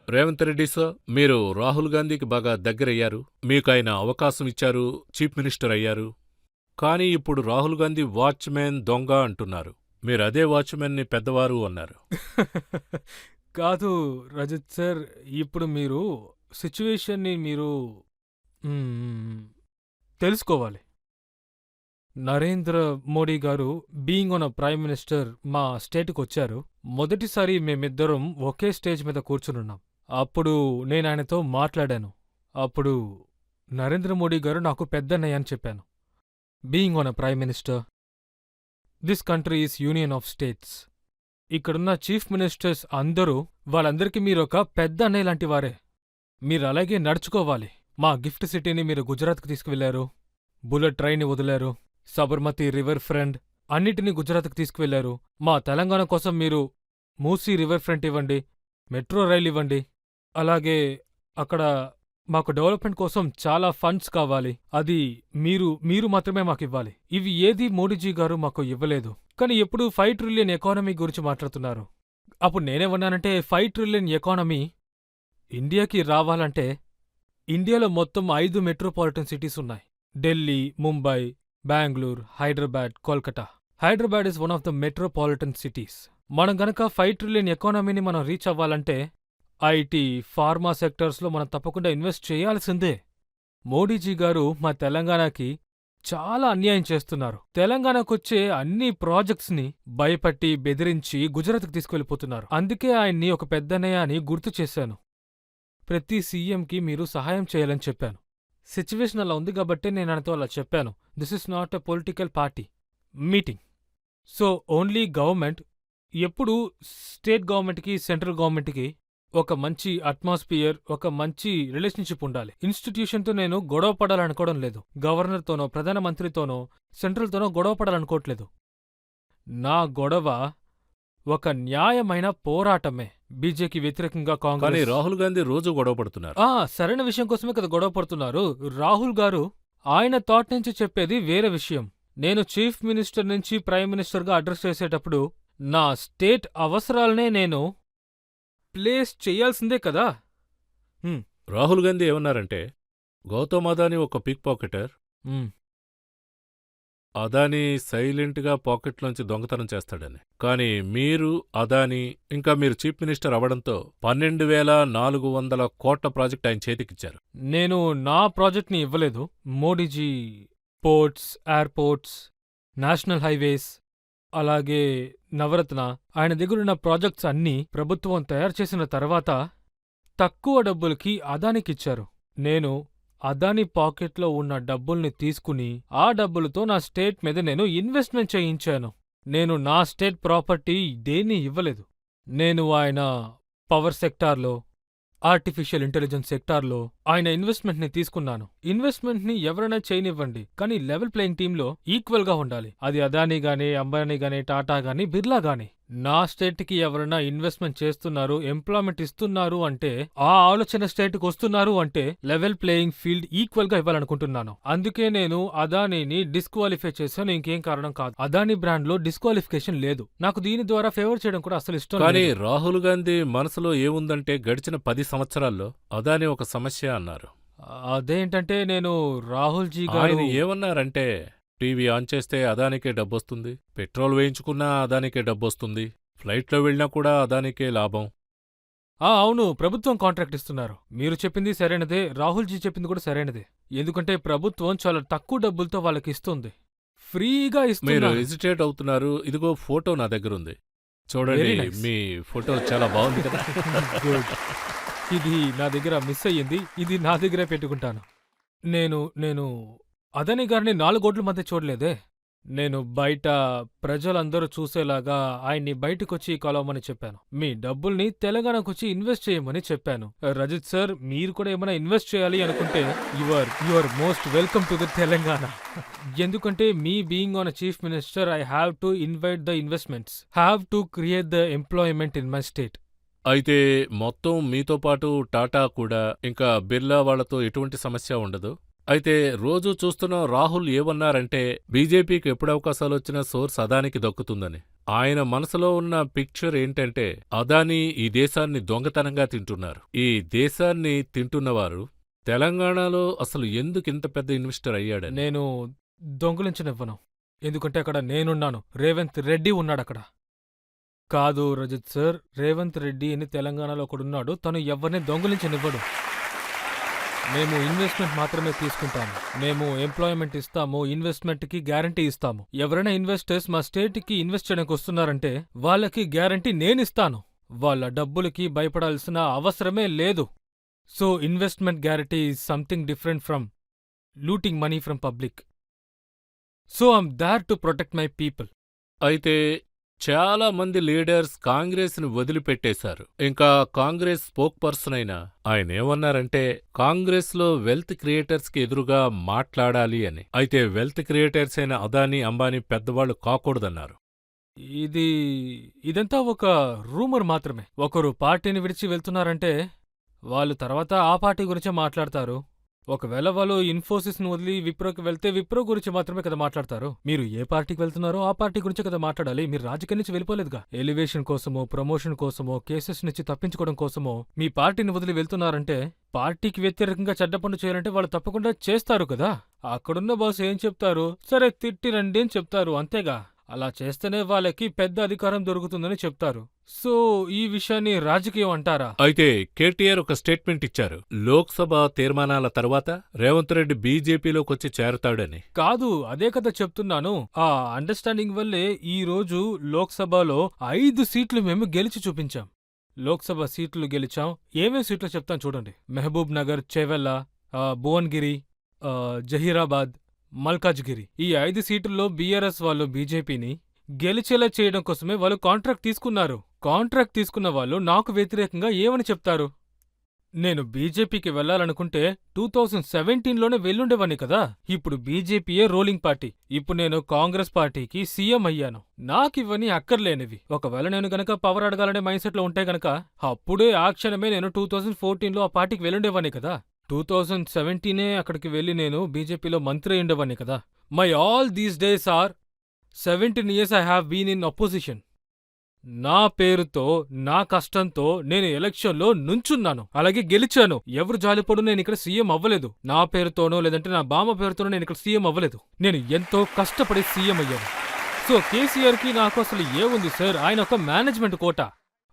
Revanth Reddy sir, మీరు రాహుల్ గాంధీకి బాగా దగ్గరయ్యారు. మీకాయన అవకాశం ఇచ్చారు, చీఫ్ మినిస్టర్ అయ్యారు. కానీ ఇప్పుడు రాహుల్ గాంధీ వాచ్మెన్ దొంగ అంటున్నారు. మీరదే వాచ్మెన్ని పెద్దవారు అన్నారు. కాదు రజత్ సార్, ఇప్పుడు మీరు సిచ్యువేషన్ని మీరు తెలుసుకోవాలి. నరేంద్ర మోడీ గారు being on a prime minister మా స్టేట్కి వచ్చారు. మొదటిసారి మేమిద్దరం ఒకే స్టేజ్ మీద కూర్చునున్నాం. అప్పుడు నేనాయనతో మాట్లాడాను. అప్పుడు నరేంద్ర మోడీ గారు నాకు పెద్దన్నయ్య అని చెప్పాను. Being on a prime minister, this country is union of states. ఇక్కడున్న చీఫ్ మినిస్టర్స్ అందరూ, వాళ్ళందరికీ మీరొక పెద్ద అన్నయ్య లాంటి వారే. మీరలాగే నడుచుకోవాలి. మా గిఫ్ట్ సిటీని మీరు గుజరాత్కి తీసుకువెళ్లారు, బుల్లెట్ ట్రైన్ని వదిలారు, సబర్మతి రివర్ ఫ్రంట్ అన్నిటినీ గుజరాత్కి తీసుకువెళ్లారు. మా తెలంగాణ కోసం మీరు మూసీ రివర్ ఫ్రంట్ ఇవ్వండి, మెట్రో రైల్ ఇవ్వండి. అలాగే అక్కడ మాకు డెవలప్మెంట్ కోసం చాలా ఫండ్స్ కావాలి. అది మీరు మాత్రమే మాకివ్వాలి. ఇవి ఏదీ మోడీజీ గారు మాకు ఇవ్వలేదు. కానీ ఎప్పుడూ 5 ట్రిలియన్ ఎకానమీ గురించి మాట్లాడుతున్నారు. అప్పుడు నేనేమన్నానంటే 5 ట్రిలియన్ ఎకానమీ ఇండియాకి రావాలంటే ఇండియాలో మొత్తం 5 మెట్రోపాలిటన్ సిటీస్ ఉన్నాయి. Delhi, Mumbai, Bengaluru, Hyderabad, Kolkata. Hyderabad is one of the metropolitan cities. మనం గనక 5 ట్రిలియన్ ఎకానమీని మనం రీచ్ అవ్వాలంటే ఐటీ, ఫార్మా సెక్టర్స్లో మనం తప్పకుండా ఇన్వెస్ట్ చేయాల్సిందే. మోడీజీ గారు మా తెలంగాణకి చాలా అన్యాయం చేస్తున్నారు. తెలంగాణకొచ్చే అన్ని ప్రాజెక్ట్స్ని భయపట్టి, బెదిరించి గుజరాత్కి తీసుకువెళ్ళిపోతున్నారు. అందుకే ఆయన్ని ఒక పెద్దన్నయ్య అని గుర్తు చేశాను. ప్రతి సీఎంకి మీరు సహాయం చేయాలని చెప్పాను. సిచ్యువేషన్ అలా ఉంది కాబట్టే నేను ఆయనతో అలా చెప్పాను. This is not a political party meeting. So only government ఎప్పుడూ స్టేట్ గవర్నమెంట్కి, సెంట్రల్ గవర్నమెంట్కి ఒక మంచి అట్మాస్ఫియర్, ఒక మంచి రిలేషన్షిప్ ఉండాలి. ఇన్స్టిట్యూషన్తో నేను గొడవ పడాలనుకోవడం లేదు. గవర్నర్తోనో, ప్రధానమంత్రితోనో, సెంట్రల్తోనో గొడవ పడాలనుకోవట్లేదు. నా గొడవ ఒక న్యాయమైన పోరాటమే. బీజేపీకి వ్యతిరేకంగా కానీ కాంగ్రెస్. రాహుల్ గాంధీ రోజు గొడవ పడుతున్నారు. సరైన విషయం కోసమే కదా గొడవ పడుతున్నారు. రాహుల్ గారు ఆయన థాట్ నుంచి చెప్పేది వేరే విషయం. నేను చీఫ్ మినిస్టర్ నుంచి ప్రైమ్ మినిస్టర్గా అడ్రస్ చేసేటప్పుడు నా స్టేట్ అవసరాలనే నేను ప్లేస్ చెయ్యాల్సిందే కదా. రాహుల్ గాంధీ ఏమన్నారంటే, గౌతమ్ అదానీ ఒక పిక్ పాకెటర్, అదానీ సైలెంట్గా పాకెట్లోంచి దొంగతనం చేస్తాడని. కానీ మీరు అదానీ, ఇంకా మీరు చీఫ్ మినిస్టర్ అవడంతో 12,400 కోట్ల ప్రాజెక్ట్ ఆయన చేతికిచ్చారు. నేను నా ప్రాజెక్ట్ని ఇవ్వలేదు. Modiji ports, airports, national highways, అలాగే నవరత్న, ఆయన దగ్గరున్న ప్రాజెక్ట్స్ అన్నీ ప్రభుత్వం తయారు చేసిన తర్వాత తక్కువ డబ్బులకి అదానికిచ్చారు. నేను అదాని పాకెట్లో ఉన్న డబ్బుల్ని తీసుకుని ఆ డబ్బులతో నా స్టేట్ మీద నేను ఇన్వెస్ట్మెంట్ చేయించాను. నేను నా స్టేట్ ప్రాపర్టీ దేన్ని ఇవ్వలేదు. నేను ఆయన పవర్ సెక్టార్లో, ఆర్టిఫిషియల్ ఇంటెలిజెన్స్ సెక్టార్లో ఆయన ఇన్వెస్ట్మెంట్ని తీసుకున్నాను. ఇన్వెస్ట్మెంట్ని ఎవరైనా చేయనివ్వండి, కానీ లెవెల్ ప్లేయింగ్ టీంలో ఈక్వల్గా ఉండాలి. అది అదానీ గానీ, అంబానీ గానీ, టాటా గానీ, బిర్లా గానీ. నా స్టేట్కి ఎవరైనా ఇన్వెస్ట్మెంట్ చేస్తున్నారు, ఎంప్లాయ్మెంట్ ఇస్తున్నారు అంటే, ఆ ఆలోచన స్టేట్కి వస్తున్నారు అంటే లెవెల్ ప్లేయింగ్ ఫీల్డ్ ఈక్వల్గా ఇవ్వాలనుకుంటున్నాను. అందుకే నేను అదానీని డిస్క్వాలిఫై చేశాను, ఇంకేం కారణం కాదు. అదానీ బ్రాండ్లో డిస్క్వాలిఫికేషన్ లేదు. నాకు దీని ద్వారా ఫేవర్ చేయడం కూడా అసలు ఇష్టం కానీ లేదు. రాహుల్ గాంధీ మనసులో ఏముందంటే, గడిచిన 10 సంవత్సరాల్లో అదానీ ఒక సమస్య అన్నారు. అదేంటంటే నేను రాహుల్ జీ ఆయన గారు ఏమన్నారంటే, టీవీ ఆన్ చేస్తే అదానికే డబ్బొస్తుంది, పెట్రోల్ వేయించుకున్నా అదానికే డబ్బొస్తుంది, ఫ్లైట్లో వెళ్ళినా కూడా అదానికే లాభం. అవును, ప్రభుత్వం కాంట్రాక్ట్ ఇస్తున్నారు. మీరు చెప్పింది సరైనదే, రాహుల్ జీ చెప్పింది కూడా సరైనదే. ఎందుకంటే ప్రభుత్వం చాలా తక్కువ డబ్బులతో వాళ్ళకి ఇస్తుంది, ఫ్రీగా మీరు ఇస్తున్నారు. హెజిటేట్ అవుతున్నారు. ఇదిగో ఫోటో నా దగ్గరుంది, చూడండి. Very nice. మీ ఫోటో చాలా బాగుంది కదా. గుడ్. ఇది నా దగ్గర మిస్ అయ్యింది, ఇది నా దగ్గరే పెట్టుకుంటాను. నేను నేను అదానీ గారిని 4 గోట్ల మధ్య చూడలేదే. నేను బయట ప్రజలందరూ చూసేలాగా ఆయన్ని బయటకొచ్చి కలవమని చెప్పాను. మీ డబ్బుల్ని తెలంగాణకొచ్చి ఇన్వెస్ట్ చేయమని చెప్పాను. రజిత్ సార్, మీరు కూడా ఏమైనా ఇన్వెస్ట్ చేయాలి అనుకుంటే your most welcome to the Telangana. ఎందుకంటే me being on a chief minister, I have to invite the investments, have to create the employment in my state. అయితే మొత్తం మీతో పాటు టాటా కూడా, ఇంకా బిర్లా వాళ్లతో ఎటువంటి సమస్య ఉండదు. అయితే రోజూ చూస్తున్న రాహుల్ ఏమన్నారంటే బీజేపీకి ఎప్పుడు అవకాశాలొచ్చినా సోర్స్ అదానికి దక్కుతుందని. ఆయన మనసులో ఉన్న పిక్చర్ ఏంటంటే అదానీ ఈ దేశాన్ని దొంగతనంగా తింటున్నారు. ఈ దేశాన్ని తింటున్నవారు తెలంగాణలో అసలు ఎందుకింత పెద్ద ఇన్వెస్టర్ అయ్యాడని. నేను దొంగిలించనివ్వను. ఎందుకంటే అక్కడ నేనున్నాను. రేవంత్ రెడ్డి ఉన్నాడక్కడ. కాదు రజత్ సార్, రేవంత్ రెడ్డి అని తెలంగాణలో ఒకడున్నాడు. తను ఎవ్వరిని దొంగిలించనివ్వడు. మేము ఇన్వెస్ట్మెంట్ మాత్రమే తీసుకుంటాము. మేము ఎంప్లాయ్మెంట్ ఇస్తాము, ఇన్వెస్ట్మెంట్కి గ్యారంటీ ఇస్తాము. ఎవరైనా ఇన్వెస్టర్స్ మా స్టేట్కి ఇన్వెస్ట్ చేయడానికి వస్తున్నారంటే వాళ్ళకి గ్యారంటీ నేనిస్తాను. వాళ్ళ డబ్బులకి భయపడాల్సిన అవసరమే లేదు. So investment guarantee is something different from looting money from public. So I'm there to protect my people. అయితే చాలా మంది లీడర్స్ కాంగ్రెస్ని వదిలిపెట్టేశారు. ఇంకా కాంగ్రెస్ స్పోక్ పర్సన్ అయిన ఆయనేమన్నారంటే కాంగ్రెస్లో వెల్త్ క్రియేటర్స్కి ఎదురుగా మాట్లాడాలి అని. అయితే వెల్త్ క్రియేటర్స్ అయిన అదానీ అంబానీ పెద్దవాళ్లు కాకూడదన్నారు. ఇదంతా ఒక రూమర్ మాత్రమే. ఒకరు పార్టీని విడిచి వెళ్తున్నారంటే వాళ్ళు తర్వాత ఆ పార్టీ గురించే మాట్లాడతారు. ఒకవేళ వాళ్ళు ఇన్ఫోసిస్ను వదిలి విప్రోకి వెళ్తే విప్రో గురించి మాత్రమే కదా మాట్లాడతారు. మీరు ఏ పార్టీకి వెళ్తున్నారో ఆ పార్టీ గురించే కదా మాట్లాడాలి. మీరు రాజకీయం నుంచి వెళ్ళిపోలేదుగా. ఎలివేషన్ కోసమో, ప్రమోషన్ కోసమో, కేసెస్ నుంచి తప్పించుకోవడం కోసమో మీ పార్టీని వదిలి వెళ్తున్నారంటే పార్టీకి వ్యతిరేకంగా చెడ్డ పనులు చేయాలంటే వాళ్ళు తప్పకుండా చేస్తారు కదా. అక్కడున్న బాస్ ఏం చెప్తారు? సరే తిట్టిరండి అని చెప్తారు, అంతేగా. అలా చేస్తేనే వాళ్ళకి పెద్ద అధికారం దొరుకుతుందని చెప్తారు. సో ఈ విషయాన్ని రాజకీయం అంటారా? అయితే కేటీఆర్ ఒక స్టేట్మెంట్ ఇచ్చారు. లోక్సభ తీర్మానాల తర్వాత రేవంత్ రెడ్డి బీజేపీలోకొచ్చి చేరతాడని. కాదు, అదే కదా చెప్తున్నాను. ఆ అండర్స్టాండింగ్ వల్లే ఈ రోజు లోక్సభలో 5 సీట్లు మేము గెలిచి చూపించాం. లోక్సభ సీట్లు గెలిచాం. ఏమేం సీట్లు చెప్తాను చూడండి. మహబూబ్ నగర్, చేవెళ్ళ, భువన్గిరి, జహీరాబాద్, మల్కాజ్గిరి. ఈ 5 సీట్లలో బీఆర్ఎస్ వాళ్ళు బీజేపీని గెలిచేలా చేయడం కోసమే వాళ్ళు కాంట్రాక్ట్ తీసుకున్నారు. కాంట్రాక్ట్ తీసుకున్న వాళ్ళు నాకు వ్యతిరేకంగా ఏమని చెప్తారు? నేను బీజేపీకి వెళ్లాలనుకుంటే 2017లోనే వెళ్ళుండేవాణ్ణి కదా. ఇప్పుడు బీజేపీయే రోలింగ్ పార్టీ. ఇప్పుడు నేను కాంగ్రెస్ పార్టీకి సీఎం అయ్యాను. నాకివన్నీ అక్కర్లేనివి. ఒకవేళ నేను గనక పవర్ అడగాలనే మైండ్ సెట్లో ఉంటే గనక అప్పుడే ఆ క్షణమే నేను 2014లో ఆ పార్టీకి వెళ్ళుండేవాణ్ణి కదా. 2017 అక్కడికి వెళ్ళి నేను బీజేపీలో మంత్రి అయ్యుండేవాణ్ణి కదా. My all these days are 17 years I have been in opposition. నా పేరుతో, నా కష్టంతో నేను ఎలక్షన్లో నుంచున్నాను, అలాగే గెలిచాను. ఎవరు జాలిపడు నేను ఇక్కడ సీఎం అవ్వలేదు. నా పేరుతోనో లేదంటే నా బామ్మ పేరుతోనో నేను ఇక్కడ సీఎం అవ్వలేదు. నేను ఎంతో కష్టపడి సీఎం అయ్యాను. సో కేసీఆర్కి నాకు అసలు ఏముంది సార్? ఆయన ఒక మేనేజ్మెంట్ కోట.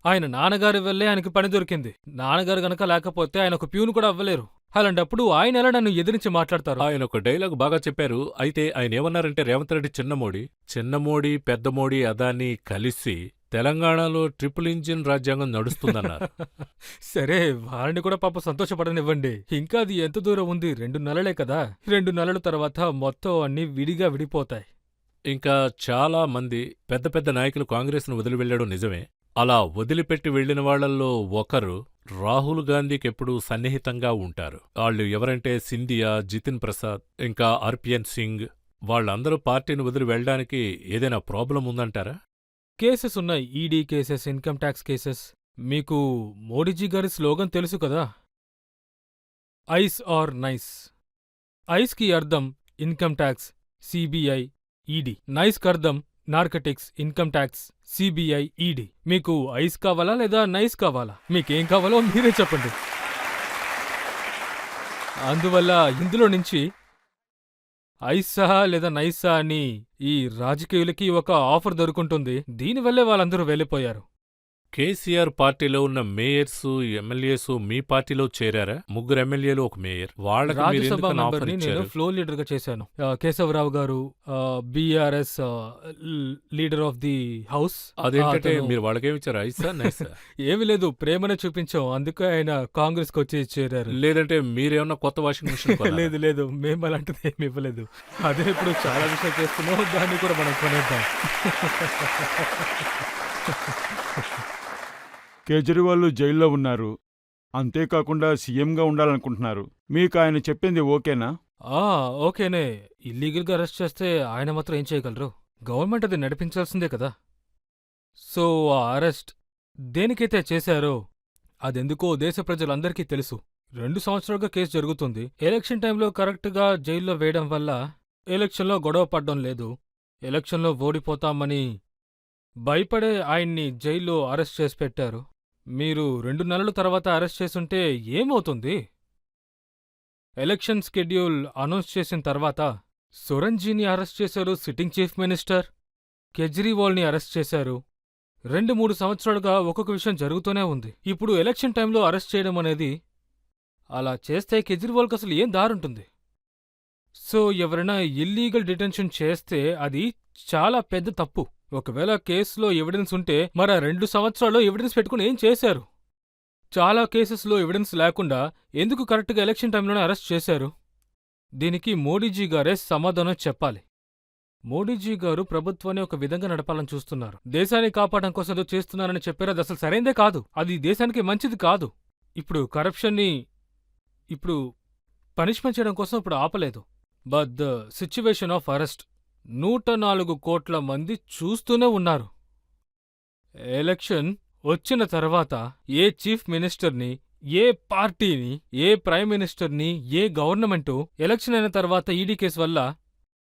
ఆయన నాన్నగారి వల్లే ఆయనకి పని దొరికింది. నాన్నగారు గనక లేకపోతే ఆయన ఒక ప్యూన్ కూడా అవ్వలేరు. అలాంటప్పుడు ఆయన ఎలా నన్ను ఎదిరించి మాట్లాడతారు? ఆయన ఒక డైలాగ్ బాగా చెప్పారు. అయితే ఆయన ఏమన్నారంటే రేవంత్ రెడ్డి చిన్నమోడి, పెద్దమోడి, అదానీ కలిసి తెలంగాణలో ట్రిపుల్ ఇంజిన్ రాజ్యాంగం నడుస్తుందన్నారు. సరే, వారిని కూడా పాప సంతోషపడనివ్వండి. ఇంకా అది ఎంత దూరం ఉంది? 2 నెలలే కదా. 2 నెలల తర్వాత మొత్తం అన్నీ విడిగా విడిపోతాయి. ఇంకా చాలా మంది పెద్ద పెద్ద నాయకులు కాంగ్రెస్ను వదిలి వెళ్లడం నిజమే. అలా వదిలిపెట్టి వెళ్లిన వాళ్లల్లో ఒకరు రాహుల్ గాంధీకెప్పుడూ సన్నిహితంగా ఉంటారు. వాళ్ళు ఎవరంటే సింధియా, జితిన్ ప్రసాద్, ఇంకా ఆర్పిఎన్ సింగ్. వాళ్ళందరూ పార్టీని వదిలి వెళ్లడానికి ఏదైనా ప్రాబ్లం ఉందంటారా? కేసెస్ ఉన్నాయి. ED cases, income tax cases. మీకు మోడీజీ గారి స్లోగన్ తెలుసు కదా, ఐస్ ఆర్ నైస్. ఐస్కి అర్థం ఇన్కమ్ ట్యాక్స్, సిబిఐ, ఈడీ. నైస్కి అర్థం narcotics, income tax, CBI, ED. మీకు ఐస్ కావాలా లేదా నైస్ కావాలా? మీకేం కావాలో మీరే చెప్పండి. అందువల్ల ఇందులో నుంచి ఐసా లేదా నైసా అని ఈ రాజకీయులకి ఒక ఆఫర్ దొరుకుంటుంది. దీనివల్లే వాళ్ళందరూ వెళ్ళిపోయారు. కేసీఆర్ పార్టీలో ఉన్న మేయర్స్, ఎమ్మెల్యేస్ మీ పార్టీలో చేరారా? 3 ఎమ్మెల్యేలు, 1 మేయర్. వాళ్ళకి మీరు రాజ్యసభ ఎందుకని ఆఫర్ మెంబర్ని నేను ఇచ్చారు? ఫ్లోర్ లీడర్ గా చేశాను. కేశవరావు గారు, BRS leader of the house. అదేంటంటే మీరు వాళ్ళకేమిచ్చారు? ఐసా, నైసా? ఏమి లేదు, ప్రేమనే చూపించాం. అందుకే ఆయన కాంగ్రెస్ కి వచ్చి చేరారు. లేదంటే మీరేమన్నా కొత్త వాషింగ్ మిషన్ కొన్నారా? లేదు లేదు, మేము అలాంటిది ఏమి ఇవ్వలేదు. అదే ఇప్పుడు చాలా విషయాలు చేస్తున్నాం, దాన్ని కూడా మనం కొనేద్దాం. కేజ్రీవాల్ జైల్లో ఉన్నారు. అంతేకాకుండా సీఎంగా ఉండాలనుకుంటున్నారు. మీకు ఆయన చెప్పింది ఓకేనా? ఓకేనే. ఇల్లీగల్గా అరెస్ట్ చేస్తే ఆయన మాత్రం ఏం చేయగలరు? గవర్నమెంట్ అది నడిపించాల్సిందే కదా. సో ఆ అరెస్ట్ దేనికైతే చేశారో అదెందుకో దేశ ప్రజలందరికీ తెలుసు. 2 సంవత్సరాలుగా కేసు జరుగుతుంది. ఎలక్షన్ టైంలో కరెక్ట్గా జైల్లో వేయడం వల్ల ఎలక్షన్లో గొడవ పడ్డం లేదు. ఎలక్షన్లో ఓడిపోతామని భయపడే ఆయన్ని జైల్లో అరెస్ట్ చేసి పెట్టారు. మీరు 2 నెలల తర్వాత అరెస్ట్ చేసుంటే ఏమవుతుంది? ఎలక్షన్ షెడ్యూల్ అనౌన్స్ చేసిన తర్వాత సొరంజీని అరెస్ట్ చేశారు, సిట్టింగ్ చీఫ్ మినిస్టర్. కేజ్రీవాల్ని అరెస్ట్ చేశారు. 2-3 సంవత్సరాలుగా ఒక్కొక్క విషయం జరుగుతూనే ఉంది. ఇప్పుడు ఎలక్షన్ టైంలో అరెస్ట్ చేయడం అనేది, అలా చేస్తే కేజ్రీవాల్కి అసలు ఏం దారుంటుంది? సో ఎవరైనా ఇల్లీగల్ డిటెన్షన్ చేస్తే అది చాలా పెద్ద తప్పు. ఒకవేళ కేసులో ఎవిడెన్స్ ఉంటే మరి ఆ 2 సంవత్సరాల్లో ఎవిడెన్స్ పెట్టుకుని ఏం చేశారు? చాలా కేసెస్లో ఎవిడెన్స్ లేకుండా ఎందుకు కరెక్ట్గా ఎలక్షన్ టైంలోనే అరెస్ట్ చేశారు? దీనికి మోడీజీ గారే సమాధానం చెప్పాలి. మోడీజీ గారు ప్రభుత్వాన్ని ఒక విధంగా నడపాలని చూస్తున్నారు. దేశాన్ని కాపాడడం కోసం ఏదో చేస్తున్నారని చెప్పారు. అది అసలు సరైందే కాదు. అది దేశానికి మంచిది కాదు. ఇప్పుడు కరప్షన్ని పనిష్మెంట్ చేయడం కోసం ఇప్పుడు ఆపలేదు. But the situation of arrest 104 కోట్ల మంది చూస్తూనే ఉన్నారు. ఎలక్షన్ వచ్చిన తర్వాత ఏ చీఫ్ మినిస్టర్ని, ఏ పార్టీని, ఏ ప్రైమ్ మినిస్టర్ని, ఏ గవర్నమెంటు ఎలక్షన్ అయిన తర్వాత ఈడీ కేసు వల్ల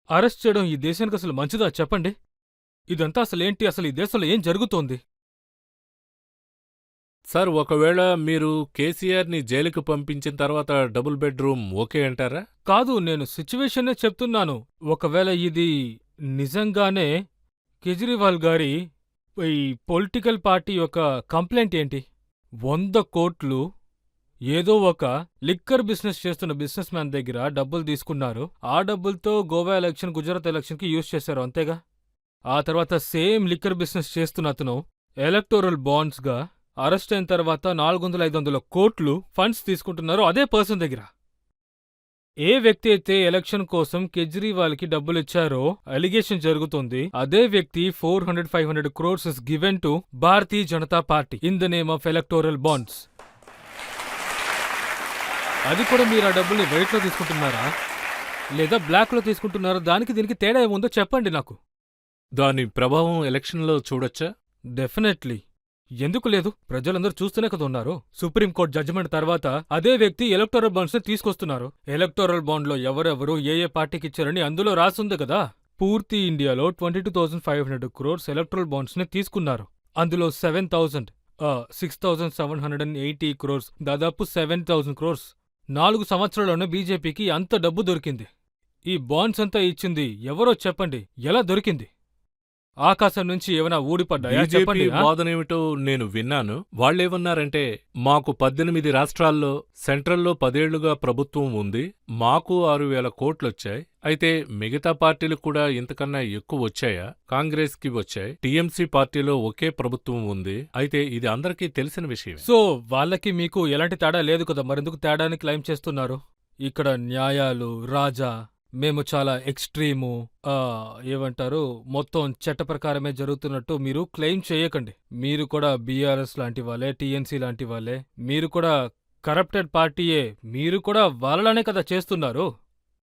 అరెస్ట్ చేయడం ఈ దేశానికి అసలు మంచిదా చెప్పండి? ఇదంతా అసలేంటి? అసలు ఈ దేశంలో ఏం జరుగుతోంది? సార్, ఒకవేళ మీరు కేసీఆర్ని జైలుకు పంపించిన తర్వాత డబుల్ బెడ్రూమ్ ఓకే అంటారా? కాదు, నేను సిచ్యువేషన్నే చెప్తున్నాను. ఒకవేళ ఇది నిజంగానే కేజ్రీవాల్ గారి ఈ పొలిటికల్ పార్టీ యొక్క కంప్లైంట్ ఏంటి? 100 కోట్లు ఏదో ఒక లిక్కర్ బిజినెస్ చేస్తున్న బిజినెస్ మ్యాన్ దగ్గర డబ్బులు తీసుకున్నారు. ఆ డబ్బులతో గోవా ఎలక్షన్, గుజరాత్ ఎలక్షన్కి యూజ్ చేశారు, అంతేగా? ఆ తర్వాత సేమ్ లిక్కర్ బిజినెస్ చేస్తున్న అతను ఎలక్టోరల్ బాండ్స్గా అరెస్ట్ అయిన తర్వాత 400-500 కోట్లు ఫండ్స్ తీసుకుంటున్నారు అదే పర్సన్ దగ్గర. ఏ వ్యక్తి అయితే ఎలక్షన్ కోసం కేజ్రీవాల్కి డబ్బులిచ్చారో అలిగేషన్ జరుగుతుంది, అదే వ్యక్తి 400-500 crores is given to Bharatiya Janata party in the name of electoral bonds. అది కూడా మీరు ఆ డబ్బుల్ని వైట్లో తీసుకుంటున్నారా లేదా బ్లాక్లో తీసుకుంటున్నారా? దానికి దీనికి తేడా ఏముందో చెప్పండి నాకు. దాని ప్రభావం ఎలక్షన్లో చూడొచ్చా? డెఫినెట్లీ. ఎందుకు లేదు? ప్రజలందరూ చూస్తూనే కదా ఉన్నారు. సుప్రీంకోర్టు జడ్జిమెంట్ తర్వాత అదే వ్యక్తి ఎలక్టోరల్ బాండ్స్ ని తీసుకొస్తున్నారు. ఎలక్టోరల్ బాండ్లో ఎవరెవరు ఏ ఏ పార్టీకి ఇచ్చారని అందులో రాసుంది కదా. పూర్తి ఇండియాలో 22,500 crores ఎలక్టోరల్ బాండ్స్ ని తీసుకున్నారు. అందులో 6,780 crores, దాదాపు 7,000 crores 4 సంవత్సరాల్లోనే బీజేపీకి అంత డబ్బు దొరికింది. ఈ బాండ్స్ అంతా ఇచ్చింది ఎవరో చెప్పండి? ఎలా దొరికింది? ఆకాశం నుంచి ఏమైనా ఊడిపడ్డాయా బీజేపీ చెప్పండి. వాదనేమిటో నేను విన్నాను. వాళ్ళేమన్నారంటే, మాకు 18 రాష్ట్రాల్లో సెంట్రల్లో 10 ఏళ్లుగా ప్రభుత్వం ఉంది, మాకు 6,000 కోట్లొచ్చాయి. అయితే మిగతా పార్టీలకు కూడా ఇంతకన్నా ఎక్కువ వచ్చాయా? కాంగ్రెస్ కి వచ్చాయి. టీఎంసీ పార్టీలో ఒకే ప్రభుత్వం ఉంది. అయితే ఇది అందరికీ తెలిసిన విషయం. సో వాళ్ళకి మీకు ఎలాంటి తేడా లేదు కదా, మరెందుకు తేడాని క్లెయిమ్ చేస్తున్నారు? ఇక్కడ న్యాయాలు రాజా, మేము చాలా ఎక్స్ట్రీము, ఏమంటారు, మొత్తం చట్ట ప్రకారమే జరుగుతున్నట్టు మీరు క్లెయిమ్ చేయకండి. మీరు కూడా బీఆర్ఎస్ లాంటి వాళ్ళే, టీఎన్సీ లాంటి వాళ్ళే, మీరు కూడా కరప్టెడ్ పార్టీయే, మీరు కూడా వాళ్ళనే కదా చేస్తున్నారు.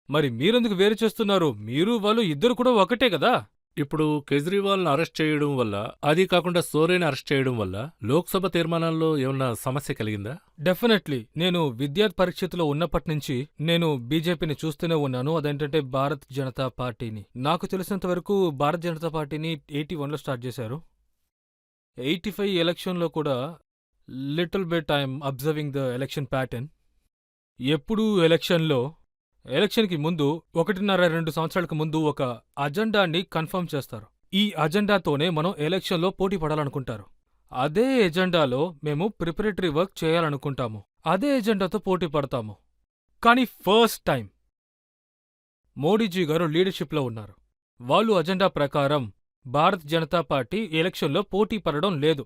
మరి మీరెందుకు వేరు చేస్తున్నారు? మీరు వాళ్ళు ఇద్దరు కూడా ఒకటే కదా. ఇప్పుడు కేజ్రీవాల్ను అరెస్ట్ చేయడం వల్ల, అది కాకుండా సోరేన్ అరెస్ట్ చేయడం వల్ల లోక్సభ తీర్మానాల్లో ఏమన్నా సమస్య కలిగిందా? డెఫినెట్లీ. నేను విద్యార్థి పరిషత్తులో ఉన్నప్పటినుంచి నేను బీజేపీని చూస్తూనే ఉన్నాను. అదేంటంటే భారత్ జనతా పార్టీని. నాకు తెలిసినంత వరకు భారత్ జనతా పార్టీని 81లో స్టార్ట్ చేశారు. 85 ఎలక్షన్లో కూడా little bit I'm observing the election pattern. ఎప్పుడూ ఎలక్షన్కి ముందు 1.5-2 సంవత్సరాలకు ముందు ఒక అజెండాని కన్ఫర్మ్ చేస్తారు. ఈ అజెండాతోనే మనం ఎలక్షన్లో పోటీ పడాలనుకుంటారు. అదే ఎజెండాలో మేము ప్రిపరేటరీ వర్క్ చేయాలనుకుంటాము. అదే ఎజెండాతో పోటీ పడతాము. కానీ ఫస్ట్ టైం మోడీజీ గారు లీడర్షిప్లో ఉన్నారు. వాళ్ళు అజెండా ప్రకారం భారత్ జనతా పార్టీ ఎలక్షన్లో పోటీ పడడం లేదు.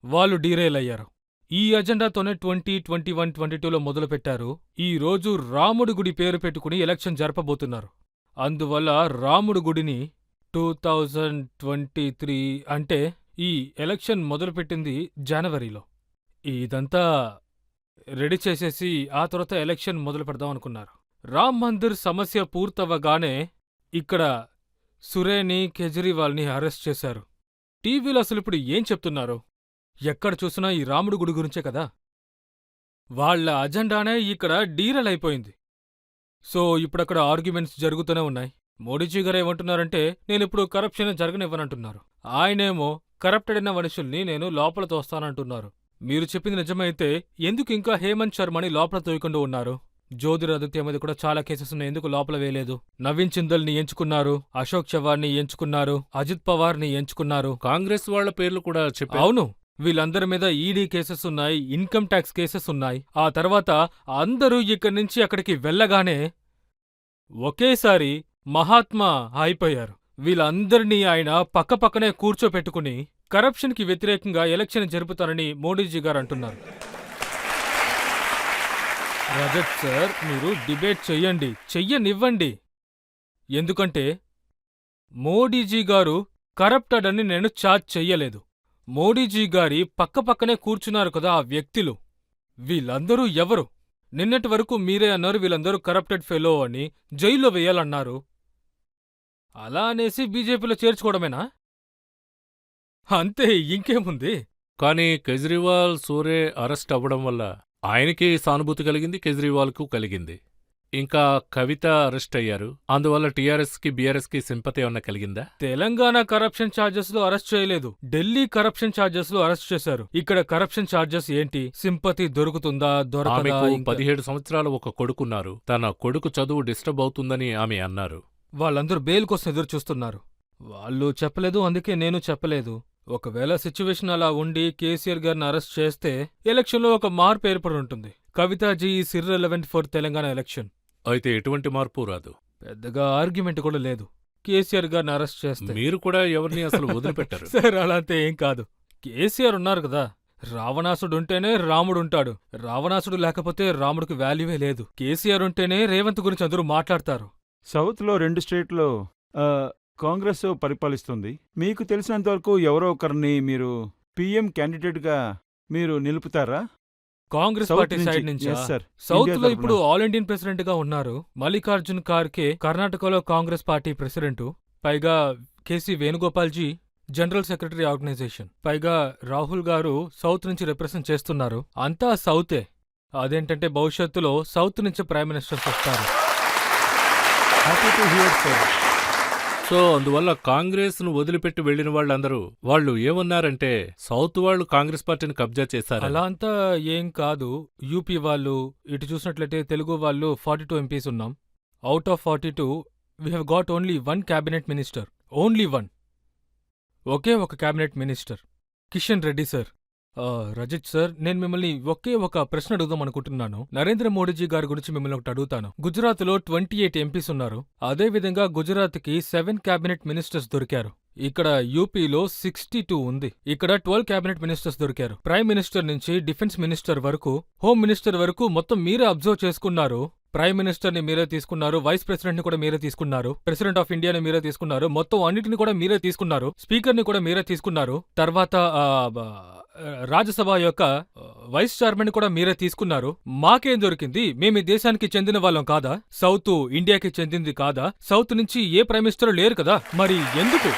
వాళ్ళు డీరైల్ అయ్యారు. ఈ అజెండాతోనే 2021, 22లో మొదలుపెట్టారు. ఈ రోజు రాముడి గుడి పేరు పెట్టుకుని ఎలక్షన్ జరపబోతున్నారు. అందువల్ల రాముడు గుడిని 2023 అంటే ఈ ఎలక్షన్ మొదలుపెట్టింది జనవరిలో. ఇదంతా రెడీ చేసేసి ఆ తర్వాత ఎలక్షన్ మొదలు పెడదాం అనుకున్నారు. రామ్ మందిర్ సమస్య పూర్తవగానే ఇక్కడ సురేని, కేజ్రీవాల్ని అరెస్ట్ చేశారు. టీవీలో అసలు ఇప్పుడు ఏం చెప్తున్నారు? ఎక్కడ చూసినా ఈ రాముడు గుడి గురించే కదా. వాళ్ళ అజెండానే ఇక్కడ డీరల్ అయిపోయింది. సో ఇప్పుడక్కడ ఆర్గ్యుమెంట్స్ జరుగుతూనే ఉన్నాయి. మోడీజీ గారు ఏమంటున్నారంటే నేనిప్పుడు కరప్షన్ జరగనివ్వనంటున్నారు. ఆయనేమో కరప్టెడ్ అయిన మనుషుల్ని నేను లోపల తోస్తానంటున్నారు. మీరు చెప్పింది నిజమైతే ఎందుకు ఇంకా హేమంత్ శర్మని లోపల తోయకుండా ఉన్నారు? జ్యోతిరాదిత్య మీద కూడా చాలా కేసెస్ ఉన్నాయి, ఎందుకు లోపల వేయలేదు? నవీన్ చిందల్ని ఎంచుకున్నారు, అశోక్ చవార్ని ఎంచుకున్నారు, అజిత్ పవార్ని ఎంచుకున్నారు. కాంగ్రెస్ వాళ్ళ పేర్లు కూడా చెప్పారు. అవును, వీళ్ళందరి మీద ఈడీ కేసెస్ ఉన్నాయి, ఇన్కమ్ ట్యాక్స్ కేసెస్ ఉన్నాయి. ఆ తర్వాత అందరూ ఇక్కడి నుంచి అక్కడికి వెళ్ళగానే ఒకేసారి మహాత్మా అయిపోయారు. వీళ్ళందరినీ ఆయన పక్కపక్కనే కూర్చోపెట్టుకుని కరప్షన్కి వ్యతిరేకంగా ఎలక్షన్ జరుపుతారని మోడీజీ గారు అంటున్నారు. రజత్ సార్, మీరు డిబేట్ చెయ్యనివ్వండి. ఎందుకంటే మోడీజీ గారు కరప్టెడ్ అని నేను ఛార్జ్ చెయ్యలేదు. మోడీజీ గారి పక్కపక్కనే కూర్చున్నారు కదా ఆ వ్యక్తులు, వీళ్ళందరూ ఎవరు? నిన్నటి వరకు మీరే అన్నారు వీళ్ళందరూ కరప్టెడ్ ఫెలో అని, జైల్లో వేయాలన్నారు. అలా అనేసి బీజేపీలో చేర్చుకోవడమేనా? అంతే, ఇంకేముంది? కానీ కేజ్రీవాల్, సూరే అరెస్ట్ అవ్వడం వల్ల ఆయనకి సానుభూతి కలిగింది, కేజ్రీవాల్కు కలిగింది. ఇంకా కవిత అరెస్ట్ అయ్యారు, అందువల్ల టీఆర్ఎస్కి బీఆర్ఎస్కి సింపతి ఏమన్నా కలిగిందా? తెలంగాణ కరప్షన్ ఛార్జెస్ లో అరెస్ట్ చేయలేదు, ఢిల్లీ కరప్షన్ ఛార్జెస్ లో అరెస్ట్ చేశారు. ఇక్కడ కరప్షన్ ఛార్జెస్ ఏంటి? సింపతి దొరుకుతుందా దొరకదా? ఆమెకు ఇంకా 17 సంవత్సరాలు ఒక కొడుకున్నారు. తన కొడుకు చదువు డిస్టర్బ్ అవుతుందని ఆమె అన్నారు. వాళ్ళందరూ బెయిల్ కోసం ఎదురు చూస్తున్నారు. వాళ్ళు చెప్పలేదు, అందుకే నేను చెప్పలేదు. ఒకవేళ సిచ్యువేషన్ అలా ఉండి కేసీఆర్ గారిని అరెస్ట్ చేస్తే ఎలక్షన్లో ఒక మార్పు ఏర్పడి ఉంటుంది. Kavitha ji is irrelevant for Telangana election. అయితే ఎటువంటి మార్పు రాదు. పెద్దగా ఆర్గ్యుమెంట్ కూడా లేదు కేసీఆర్ గారిని అరెస్ట్ చేస్తే. మీరు కూడా ఎవరిని అసలు వదిలిపెట్టారు. సార్, అలా అంతే ఏం కాదు. కేసీఆర్ ఉన్నారు కదా, రావణాసుడు ఉంటేనే రాముడు ఉంటాడు, రావణాసుడు లేకపోతే రాముడికి వాల్యూవే లేదు. కేసీఆర్ ఉంటేనే రేవంత్ గురించి అందరూ మాట్లాడతారు. సౌత్లో 2 స్టేట్లో కాంగ్రెస్ పరిపాలిస్తుంది. మీకు తెలిసినంతవరకు ఎవరో ఒకరిని మీరు పీఎం క్యాండిడేట్గా మీరు నిలుపుతారా? కాంగ్రెస్ సౌత్ పార్టీ సైడ్ నుంచి. నుంచి Yes, sir. సౌత్ ఇండియా లో తరపున. ఇప్పుడు ఆల్ ఇండియన్ ప్రెసిడెంట్ గా ఉన్నారు మల్లికార్జున్ ఖార్గే, కర్ణాటకలో కాంగ్రెస్ పార్టీ ప్రెసిడెంట్. పైగా కేసీ వేణుగోపాల్జీ జనరల్ సెక్రటరీ ఆర్గనైజేషన్. పైగా రాహుల్ గారు సౌత్ నుంచి రిప్రజెంట్ చేస్తున్నారు. అంతా సౌతే. అదేంటంటే భవిష్యత్తులో సౌత్ నుంచి ప్రైమ్ మినిస్టర్స్ వస్తారు. Happy to hear, sir. So అందువల్ల కాంగ్రెస్ను వదిలిపెట్టి వెళ్లిన వాళ్ళందరూ వాళ్ళు ఏమన్నారంటే సౌత్ వాళ్ళు కాంగ్రెస్ పార్టీని కబ్జా చేశారు. అలా అంతా ఏం కాదు. యూపీ వాళ్ళు, ఇటు చూసినట్లయితే తెలుగు వాళ్ళు 42 ఎంపీస్ ఉన్నాం. Out of 42 we have got only 1 cabinet minister. Only 1. ఒకే ఒక cabinet minister, Kishan Reddy sir. Rajith sir, నేను మిమ్మల్ని ఒకే ఒక ప్రశ్న అడుగుదాం అనుకుంటున్నాను. నరేంద్ర మోడీజీ గారి గురించి మిమ్మల్ని ఒకటి అడుగుతాను. గుజరాత్లో 28 ఎంపీస్ ఉన్నారు. అదేవిధంగా గుజరాత్కి 7 క్యాబినెట్ మినిస్టర్స్ దొరికారు. ఇక్కడ యూపీలో 62 ఉంది. ఇక్కడ 12 క్యాబినెట్ మినిస్టర్స్ దొరికారు. ప్రైమ్ మినిస్టర్ నుంచి డిఫెన్స్ మినిస్టర్ వరకు, హోమ్ మినిస్టర్ వరకు మొత్తం మీరే అబ్జర్వ్ చేసుకున్నారు. ప్రైమ్ మినిస్టర్ ని మీరే తీసుకున్నారు, వైస్ ప్రెసిడెంట్ ని కూడా మీరే తీసుకున్నారు, ప్రెసిడెంట్ ఆఫ్ ఇండియాని మీరే తీసుకున్నారు, మొత్తం అన్నిటిని కూడా మీరే తీసుకున్నారు, స్పీకర్ ని కూడా మీరే తీసుకున్నారు. తర్వాత రాజ్యసభ యొక్క వైస్ చైర్మన్ కూడా మీరే తీసుకున్నారు. మాకేం దొరికింది? మేము ఈ దేశానికి చెందిన వాళ్ళం కాదా? సౌత్ ఇండియాకి చెందింది కాదా? సౌత్ నుంచి ఏ ప్రైమ్ మినిస్టర్ లేరు కదా, మరి ఎందుకు?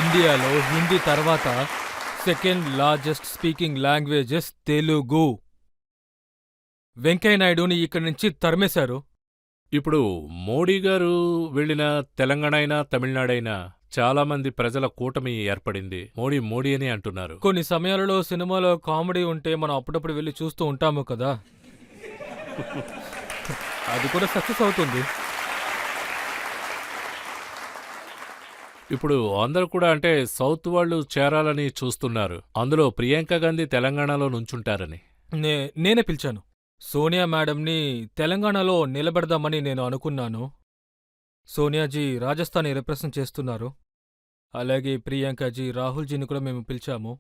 ఇండియాలో హిందీ తర్వాత second largest speaking languages Telugu. వెంకయ్యనాయుడుని ఇక్కడి నుంచి తరిమేశారు. ఇప్పుడు మోడీ గారు వెళ్లిన తెలంగాణ అయినా తమిళనాడైనా చాలా మంది ప్రజల కూటమి ఏర్పడింది. మోడీ మోడీ అని అంటున్నారు. కొన్ని సమయాలలో సినిమాలో కామెడీ ఉంటే మనం అప్పుడప్పుడు వెళ్ళి చూస్తూ ఉంటాము కదా, అది కూడా సక్సెస్ అవుతుంది. ఇప్పుడు అందరూ కూడా అంటే సౌత్ వాళ్ళు చేరాలని చూస్తున్నారు. అందులో ప్రియాంక గాంధీ తెలంగాణలో నుంచుంటారని నేనే పిలిచాను. సోనియా మేడంని తెలంగాణలో నిలబెడదామని నేను అనుకున్నాను. సోనియాజీ రాజస్థాన్ని రిప్రజెంట్ చేస్తున్నారు. అలాగే ప్రియాంకాజీ, రాహుల్జీని కూడా మేము పిలిచాము.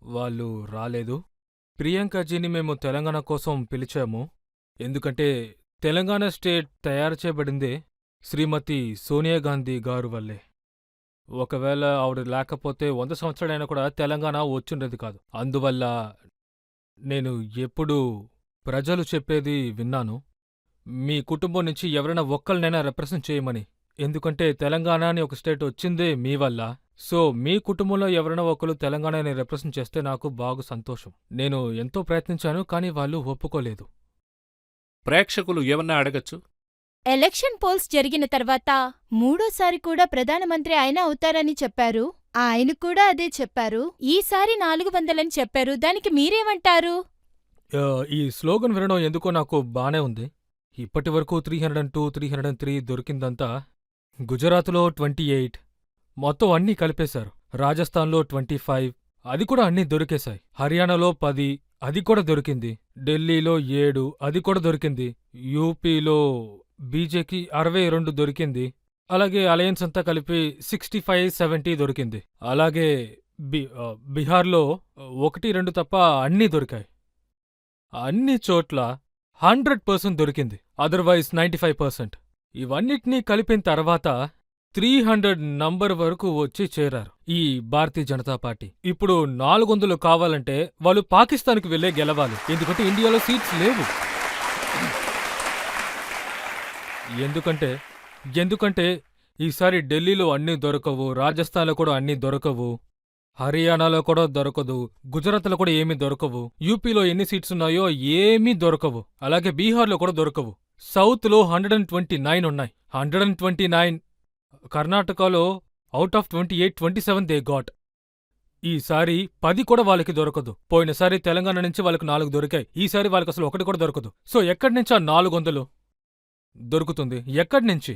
వాళ్ళు రాలేదు. ప్రియాంకాజీని మేము తెలంగాణ కోసం పిలిచాము. ఎందుకంటే తెలంగాణ స్టేట్ తయారు చేయబడిందే శ్రీమతి సోనియా గాంధీ గారు వల్లే. ఒకవేళ ఆవిడ లేకపోతే 100 సంవత్సరాలైనా కూడా తెలంగాణ వచ్చుండేది కాదు. అందువల్ల నేను ఎప్పుడూ ప్రజలు చెప్పేది విన్నాను, మీ కుటుంబం నుంచి ఎవరైనా ఒక్కళ్ళనైనా రిప్రజెంట్ చేయమని. ఎందుకంటే తెలంగాణ అని ఒక స్టేట్ వచ్చిందే మీ వల్ల. సో మీ కుటుంబంలో ఎవరైనా ఒకరు తెలంగాణని రిప్రజెంట్ చేస్తే నాకు బాగా సంతోషం. నేను ఎంతో ప్రయత్నించాను, కానీ వాళ్ళు ఒప్పుకోలేదు. ప్రేక్షకులు ఏమన్నా అడగచ్చు. ఎలక్షన్ పోల్స్ జరిగిన తర్వాత మూడోసారి కూడా ప్రధానమంత్రి ఆయన అవుతారని చెప్పారు. ఆయన కూడా అదే చెప్పారు. ఈసారి 400 అని చెప్పారు. దానికి మీరేమంటారు? ఈ స్లోగన్ వినడం ఎందుకో నాకు బానే ఉంది. ఇప్పటివరకు 302, 303 దొరికిందంతా గుజరాత్లో 28, మొత్తం అన్నీ కలిపేశారు. రాజస్థాన్లో 25, అది కూడా అన్నీ దొరికేశాయి. హర్యానాలో 10, అది కూడా దొరికింది. ఢిల్లీలో 7, అది కూడా దొరికింది. యూపీలో బీజేకి 62 దొరికింది. అలాగే అలయన్స్ అంతా కలిపి 65, 70 దొరికింది. అలాగే బీహార్లో 1, 2 తప్ప అన్నీ దొరికాయి. అన్ని చోట్ల 100% దొరికింది, అదర్వైజ్ 95%. ఇవన్నిటినీ కలిపిన తర్వాత 300 నంబర్ వరకు వచ్చి చేరారు ఈ భారతీయ జనతా పార్టీ. ఇప్పుడు 400 కావాలంటే వాళ్ళు పాకిస్తాన్కి వెళ్ళే గెలవాలి, ఎందుకంటే ఇండియాలో సీట్స్ లేవు. ఎందుకంటే ఈసారి ఢిల్లీలో అన్నీ దొరకవు, రాజస్థాన్లో కూడా అన్నీ దొరకవు, హర్యానాలో కూడా దొరకదు, గుజరాత్లో కూడా ఏమీ దొరకవు, యూపీలో ఎన్ని సీట్స్ ఉన్నాయో ఏమీ దొరకవు, అలాగే బీహార్లో కూడా దొరకవు. సౌత్లో 129 ఉన్నాయి. 129. కర్ణాటకలో అవుట్ ఆఫ్ 28, 27 దే గాట్. ఈసారి 10 కూడా వాళ్ళకి దొరకదు. పోయినసారి తెలంగాణ నుంచి వాళ్ళకి 4 దొరికాయి. ఈసారి వాళ్ళకి అసలు 1 కూడా దొరకదు. సో ఎక్కడి నుంచి ఆ 400 దొరుకుతుంది? ఎక్కడి నుంచి?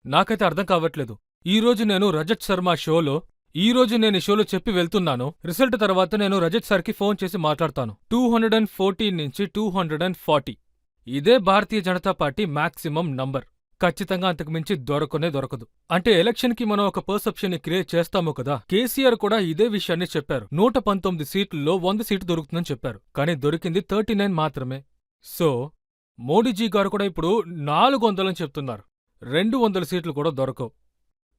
నాకైతే అర్థం కావట్లేదు. ఈరోజు నేను రజత్ శర్మ షోలో ఈ షోలో చెప్పి వెళ్తున్నాను. రిజల్ట్ తర్వాత నేను రజత్ సార్కి ఫోన్ చేసి మాట్లాడతాను. 214 నుంచి 240 ఇదే Bharatiya Janata party maximum number. ఖచ్చితంగా అంతకుమించి దొరకదు. అంటే ఎలక్షన్కి మనం ఒక పర్సెప్షన్ ని క్రియేట్ చేస్తాము కదా. కేసీఆర్ కూడా ఇదే విషయాన్ని చెప్పారు. 119 సీట్లలో 100 సీటు దొరుకుతుందని చెప్పారు, కానీ దొరికింది 39 మాత్రమే. సో మోడీజీ గారు కూడా ఇప్పుడు 400 అని చెప్తున్నారు. 200 సీట్లు కూడా దొరకవు.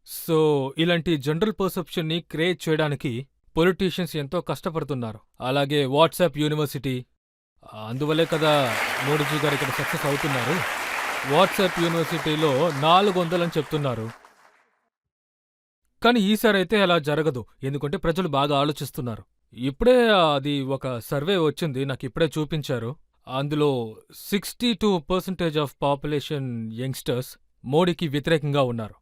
సో ఇలాంటి జనరల్ పర్సెప్షన్ ని క్రియేట్ చేయడానికి పొలిటీషియన్స్ ఎంతో కష్టపడుతున్నారు. అలాగే వాట్సాప్ యూనివర్సిటీ, అందువల్లే కదా మోడీజీ గారు ఇక్కడ సక్సెస్ అవుతున్నారు. వాట్సాప్ యూనివర్సిటీలో 400 అని చెప్తున్నారు. కానీ ఈసారైతే అలా జరగదు, ఎందుకంటే ప్రజలు బాగా ఆలోచిస్తున్నారు. ఇప్పుడే అది ఒక సర్వే వచ్చింది, నాకు ఇప్పుడే చూపించారు. అందులో 62% ఆఫ్ పాపులేషన్ యంగ్స్టర్స్ మోడీకి వ్యతిరేకంగా ఉన్నారు.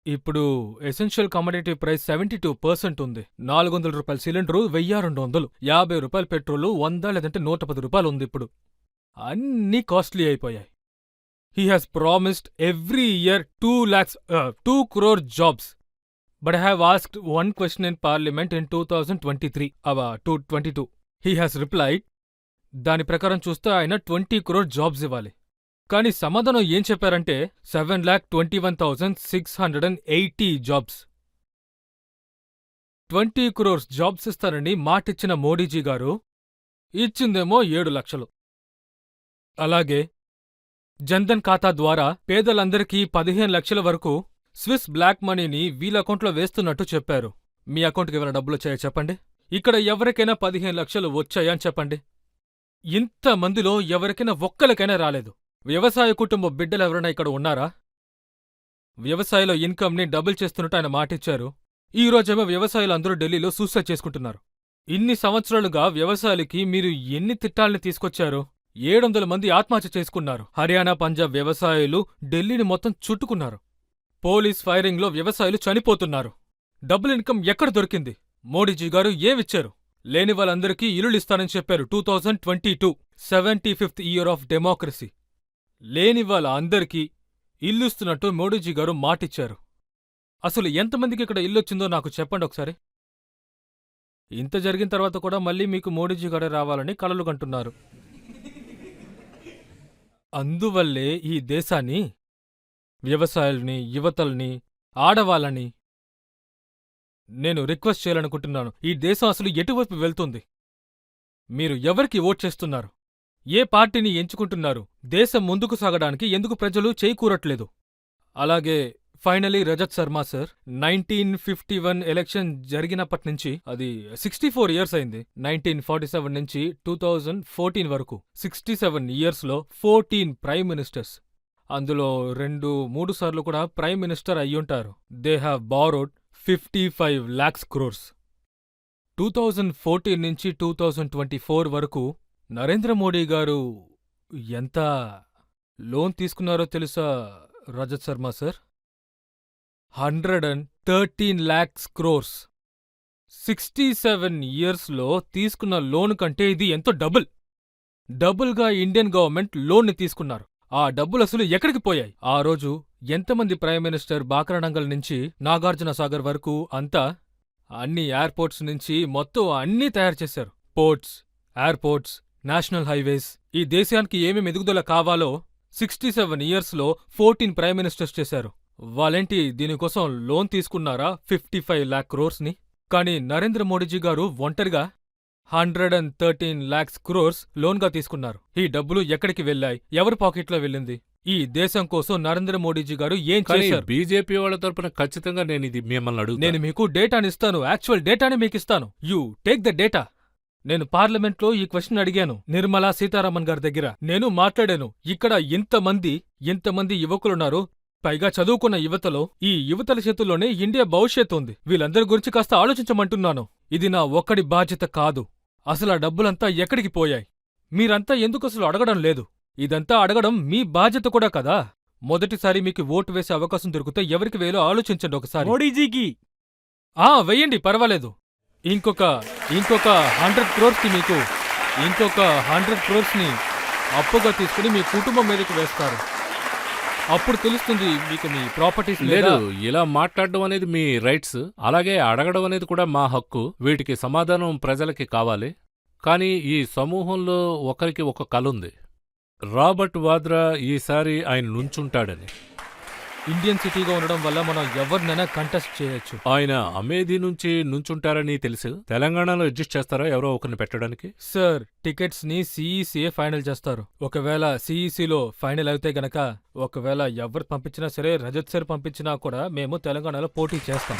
ఇప్పుడు ఎసెన్షియల్ కమోడిటీ ప్రైస్ 72% ఉంది. 400 రూపాయల సిలిండరు 1200, 50 రూపాయల పెట్రోలు 100 లేదంటే 110 రూపాయలు ఉంది. ఇప్పుడు అన్నీ కాస్ట్లీ అయిపోయాయి. He has promised every year 2 crore jobs. But I have asked one question in Parliament in 2022. He has replied, దాని ప్రకారం చూస్తే ఆయన 20 crore jobs ఇవ్వాలి. కానీ సమాధానం ఏం చెప్పారంటే 7,21,680 జాబ్స్. 20 crores జాబ్స్ ఇస్తారని మాటిచ్చిన మోడీజీ గారు ఇచ్చిందేమో 7 లక్షలు. అలాగే జన్ధన్ ఖాతా ద్వారా పేదలందరికీ 15 లక్షల వరకు స్విస్ బ్లాక్ మనీని వీళ్ళ అకౌంట్లో వేస్తున్నట్టు చెప్పారు. మీ అకౌంట్కి ఏమైనా డబ్బులు వచ్చాయా చెప్పండి? ఇక్కడ ఎవరికైనా 15 లక్షలు వచ్చాయా అని చెప్పండి. ఇంతమందిలో ఎవరికైనా ఒక్కరికైనా రాలేదు. వ్యవసాయ కుటుంబ బిడ్డలు ఎవరైనా ఇక్కడ ఉన్నారా? వ్యవసాయంలో ఇన్కమ్ని డబుల్ చేస్తున్నట్టు ఆయన మాటిచ్చారు. ఈ రోజేమో వ్యవసాయాలు అందరూ ఢిల్లీలో సూసైడ్ చేసుకుంటున్నారు. ఇన్ని సంవత్సరాలుగా వ్యవసాయాలకి మీరు ఎన్ని తిట్టాలని తీసుకొచ్చారు? 700 మంది ఆత్మహత్య చేసుకున్నారు. హర్యానా, పంజాబ్ వ్యవసాయులు ఢిల్లీని మొత్తం చుట్టుకున్నారు. పోలీస్ ఫైరింగ్లో వ్యవసాయులు చనిపోతున్నారు. డబుల్ ఇన్కమ్ ఎక్కడ దొరికింది? మోడీజీ గారు ఏమిచ్చారు? లేని వాళ్ళందరికీ ఇల్లులిస్తానని చెప్పారు. 2022 75th ఇయర్ ఆఫ్ డెమోక్రసీ. లేని వాళ్ళ అందరికీ ఇల్లుస్తున్నట్టు మోడీజీ గారు మాటిచ్చారు. అసలు ఎంతమందికి ఇక్కడ ఇల్లొచ్చిందో నాకు చెప్పండి ఒకసారి. ఇంత జరిగిన తర్వాత కూడా మళ్ళీ మీకు మోడీజీ గారే రావాలని కలలు కంటున్నారు. అందువల్లే ఈ దేశాన్ని, వ్యవసాయాల్ని, యువతల్ని, ఆడవాళ్ళని నేను రిక్వెస్ట్ చేయాలనుకుంటున్నాను. ఈ దేశం అసలు ఎటువైపు వెళ్తుంది? మీరు ఎవరికి ఓట్ చేస్తున్నారు? ఏ పార్టీని ఎంచుకుంటున్నారు? దేశం ముందుకు సాగడానికి ఎందుకు ప్రజలు చేయికూరట్లేదు? అలాగే finally Rajat Sharma sir, 1951 election జరిగినప్పటినుంచి అది 64 ఇయర్స్ అయింది. 1947 నుంచి 2014 వరకు 67 ఇయర్స్లో 14 ప్రైమ్ మినిస్టర్స్. అందులో 2-3 సార్లు కూడా ప్రైమ్ మినిస్టర్ అయ్యుంటారు. They have borrowed 55 lakhs crores. 2014 నుంచి 2024 వరకు నరేంద్ర మోడీ గారు ఎంత లోన్ తీసుకున్నారో తెలుసా Rajat Sharma sir? 113 lakhs crores. 67 ఇయర్స్లో తీసుకున్న లోన్ కంటే ఇది ఎంతో డబుల్గా ఇండియన్ గవర్నమెంట్ లోన్ని తీసుకున్నారు. ఆ డబ్బులు అసలు ఎక్కడికి పోయాయి? ఆ రోజు ఎంతమంది ప్రైమ్ మినిస్టర్ బాక్రానంగల్ నుంచి నాగార్జున సాగర్ వరకు అంతా అన్ని ఎయిర్పోర్ట్స్ నుంచి మొత్తం అన్నీ తయారు చేశారు. పోర్ట్స్, ఎయిర్పోర్ట్స్, నేషనల్ హైవేస్, ఈ దేశానికి ఏమేమి ఎదుగుదల కావాలో 67 ఇయర్స్లో 14 ప్రైమ్ మినిస్టర్స్ చేశారు. వాళ్ళేంటి దీనికోసం లోన్ తీసుకున్నారా 55 lakh crores ని? కానీ నరేంద్ర మోడీజీ గారు ఒంటరిగా 113 lakhs crores లోన్గా తీసుకున్నారు. ఈ డబ్బులు ఎక్కడికి వెళ్ళాయి? ఎవరి పాకెట్లో వెళ్ళింది? ఈ దేశం కోసం నరేంద్ర మోడీజీ గారు ఏం కానీ చేశారు? బీజేపీ వాళ్ళ తరపున ఖచ్చితంగా నేను ఇది మిమ్మల్ని నేను అడుగుతాను. మీకు డేటానిస్తాను, యాక్చువల్ డేటాని మీకిస్తాను. You take the data. నేను పార్లమెంట్లో ఈ క్వశ్చన్ అడిగాను నిర్మలా సీతారామన్ గారి దగ్గర. నేను మాట్లాడాను. ఇక్కడ ఇంతమంది యువకులున్నారు, పైగా చదువుకున్న యువతలో ఈ యువతల చేతుల్లోనే ఇండియా భవిష్యత్తు ఉంది. వీళ్ళందరి గురించి కాస్త ఆలోచించమంటున్నాను. ఇది నా ఒక్కడి బాధ్యత కాదు. అసలు ఆ డబ్బులంతా ఎక్కడికి పోయాయి? మీరంతా ఎందుకసలు అడగడం లేదు? ఇదంతా అడగడం మీ బాధ్యత కూడా కదా. మొదటిసారి మీకు ఓటు వేసే అవకాశం దొరికితే ఎవరికి వేయాలో ఆలోచించండి ఒకసారి. మోడీజీకి వెయ్యండి, పర్వాలేదు. ఇంకొక 100 crores కి మీకు ఇంకొక 100 crores ని అప్పుగా తీసుకుని మీ కుటుంబం మీదకి వేస్తారు. అప్పుడు తెలుస్తుంది మీకు మీ ప్రాపర్టీస్ లేదు, ఇలా మాట్లాడడం అనేది మీ రైట్స్, అలాగే అడగడం అనేది కూడా మా హక్కు. వీటికి సమాధానం ప్రజలకి కావాలి. కానీ ఈ సమూహంలో ఒకరికి ఒక కల ఉంది. రాబర్ట్ వాద్రా ఈసారి ఆయన నుంచుంటాడని. ఇండియన్ సిటీగా ఉండడం వల్ల మనం ఎవరినైనా కంటెస్ట్ చేయొచ్చు. ఆయన అమేధీ నుంచి నుంచుంటారని తెలుసు. తెలంగాణలో అడ్జస్ట్ చేస్తారా ఎవరో ఒకరిని పెట్టడానికి? సార్, టికెట్స్ ని సిఈసీఏ ఫైనల్ చేస్తారు. ఒకవేళ సిఈసీలో ఫైనల్ అయితే గనక, ఒకవేళ ఎవరు పంపించినా సరే, రజత్ సార్ పంపించినా కూడా మేము తెలంగాణలో పోటీ చేస్తాం.